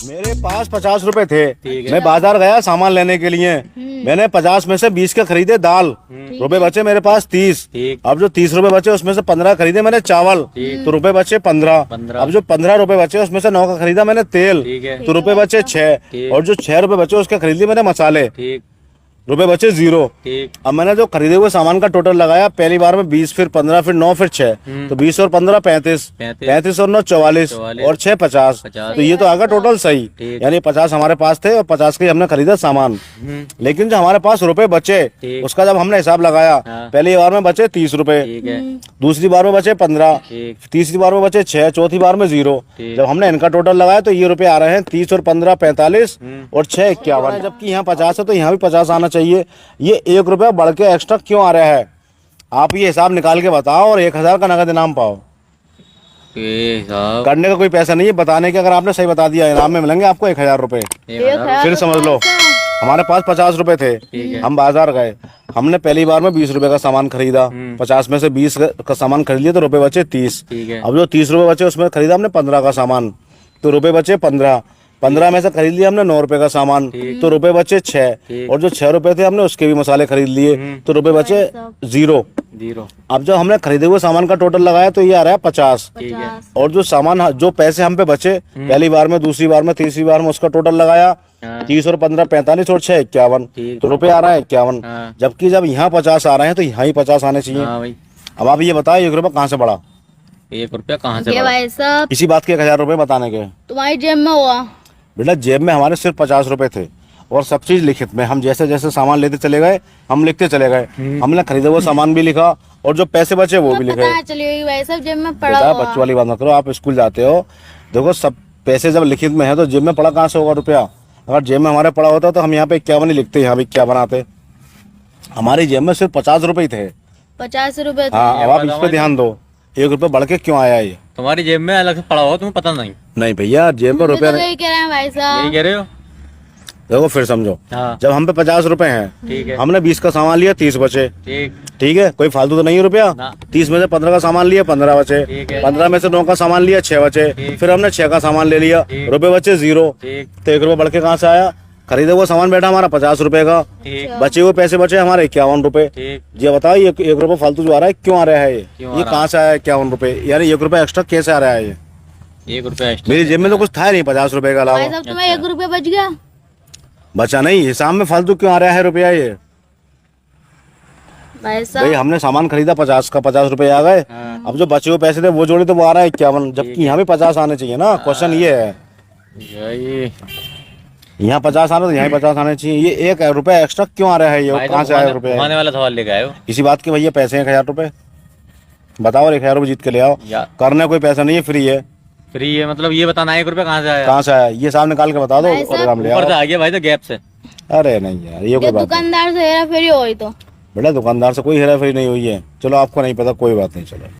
मेरे पास 50 रुपए थे। मैं बाजार गया सामान लेने के लिए। मैंने 50 में से 20 के खरीदे दाल, रुपए बचे मेरे पास 30। अब जो 30 रुपए बचे उसमें से 15 खरीदे मैंने चावल, तो रुपए बचे 15। अब जो 15 रुपए बचे उसमें से 9 का खरीदा मैंने तेल, तो रुपए बचे 6। और जो 6 रुपए बचे उसके खरीद लिए मैंने मसाले, रुपए बचे 0। अब मैंने जो खरीदे हुए सामान का टोटल लगाया, पहली बार में 20, फिर 15, फिर 9, फिर 6, तो 20 और 15 35, 35 और 9 44, और 6 50। तो ये तो आगा टोटल सही, यानी 50 हमारे पास थे और 50 के हमने खरीदा सामान। लेकिन जो हमारे पास रुपए बचे उसका जब हमने हिसाब लगाया, पहली बार में बचे 30 रुपए, दूसरी बार में बचे 15, तीसरी बार में बचे 6, चौथी बार में 0। जब हमने इनका टोटल लगाया तो ये रुपए आ रहे हैं 30 और 15 45 और 6 51। जबकि यहाँ 50 है तो यहाँ भी 50 आना चाहिए। ये 1 रुपया बढ़ के एक्स्ट्रा क्यों आ रहा है? आप ये हिसाब निकाल के बताओ और 1000 का नगद इनाम पाओ। करने का कोई पैसा नहीं है, बताने के। अगर आपने सही बता दिया इनाम में मिलेंगे आपको 1000 रुपए। फिर समझ लो, हमारे पास 50 रुपए थे, हम बाजार गए, हमने पहली बार में 20 रुपए का सामान खरीदा, 50 में से 20 का सामान खरीद लिया तो रुपए बचे 30। अब जो 30 रुपए बचे उसमें खरीदा हमने 15 का सामान, तो रुपए बचे 15। 15 में से खरीद लिया हमने 9 रुपए का सामान, तो रुपए बचे 6। और जो 6 रुपए थे हमने उसके भी मसाले खरीद लिए, तो रुपए बचे 0। अब जब हमने खरीदे हुए सामान का टोटल लगाया तो ये आ रहा है 50। और जो सामान, जो पैसे हम पे बचे पहली बार में, दूसरी बार में, तीसरी बार में, उसका टोटल लगाया 30 और 15 45 और 6 51, तो रुपए आ रहा है 51। जबकि जब यहाँ 50 आ रहे हैं तो यहाँ ही 50 आने चाहिए। अब आप ये बताओ 1 रुपया कहाँ से बढ़ा? 1 रुपया कहाँ से बढ़ा? इसी बात के 1000 रुपए बताने के। तुम्हारी जेब में हुआ बेटा, जेब में हमारे सिर्फ 50 रुपए थे और सब चीज लिखित में। हम जैसे जैसे सामान लेते चले गए हम लिखते चले गए। हमने खरीदे हुआ सामान भी लिखा और जो पैसे बचे वो भी लिखे। चलिए भाई सब जेब में पड़ा बेटा बच्चों वाली बात मत करो, आप स्कूल जाते हो, देखो सब पैसे जब लिखित में है तो जेब में पड़ा कहाँ से होगा रुपया? अगर जेब में हमारे पड़ा होता तो हम यहाँ पे 51 ही लिखते, यहाँ भी 51 आते। हमारी जेब में सिर्फ 50 रुपए ही थे। 50 रुपए? हाँ, अब आप इस पे ध्यान दो, 1 रुपया बढ़ के क्यों आया ये? तुम्हारी जेब में अलग से पड़ा हो, तुम्हें पता नहीं? नहीं भैया, जेब में रुपया यही कह रहे हैं भाई साहब। यही कह रहे हो? देखो फिर समझो, जब हम पे 50 रुपए हैं, हमने 20 का सामान लिया, 30 बचे। ठीक है, कोई फालतू तो नहीं है रुपया। 30 में से 15 का सामान लिया, 15 बचे। 15 में से 9 का सामान लिया, 6 बचे। फिर हमने 6 का सामान ले लिया, रुपए बचे 0। तो 1 रुपया बढ़ के कहाँ से आया? खरीदे हुआ सामान बेटा हमारा 50 रुपए का, बचे हुए पैसे बचे हमारे 51 रुपए। ये बताओ ये 1 रुपया फालतू जो आ रहा है क्यों आ रहा है? ये कहाँ से आया 51 रुपए? यानी 1 रुपया एक्स्ट्रा कैसे आ रहा है? ये 1 रुपया एक्स्ट्रा मेरी जेब में तो कुछ था नहीं 50 रुपए का अलावा। तुम्हें 1 रुपया बच गया? बचा नहीं, हिसाब में फालतू क्यों आ रहा है रुपया ये? भाई हमने सामान खरीदा 50 का, 50 रुपए आ गए। अब जो बचे हुए पैसे थे वो जोड़े तो वो आ रहा है 51, जबकि यहाँ भी 50 आने चाहिए ना। क्वेश्चन ये है, यहाँ 50 आना तो यहाँ 50 आने चाहिए। ये 1 रुपया एक्स्ट्रा क्यों आ रहा है? ये कहाँ से आया रुपया? आने वाला सवाल लेके आए हो। इसी बात के भैया पैसे हैं 1000 रुपए, बताओ और 1000 रुपए जीत के ले आओ। करने कोई पैसा नहीं है, फ्री है। फ्री है मतलब ये बताना 1 रुपया कहाँ से आया? कहाँ से आया ये सामने निकाल के बता दो और हम ले आओ। ऊपर से आ गया भाई तो गैप से। अरे नहीं यार, ये कोई बात दुकानदार से हेरा फेरी हुई तो बेटा, दुकानदार से कोई हेरा फेरी नहीं हुई है। चलो आपको नहीं पता, कोई बात नहीं, चलो।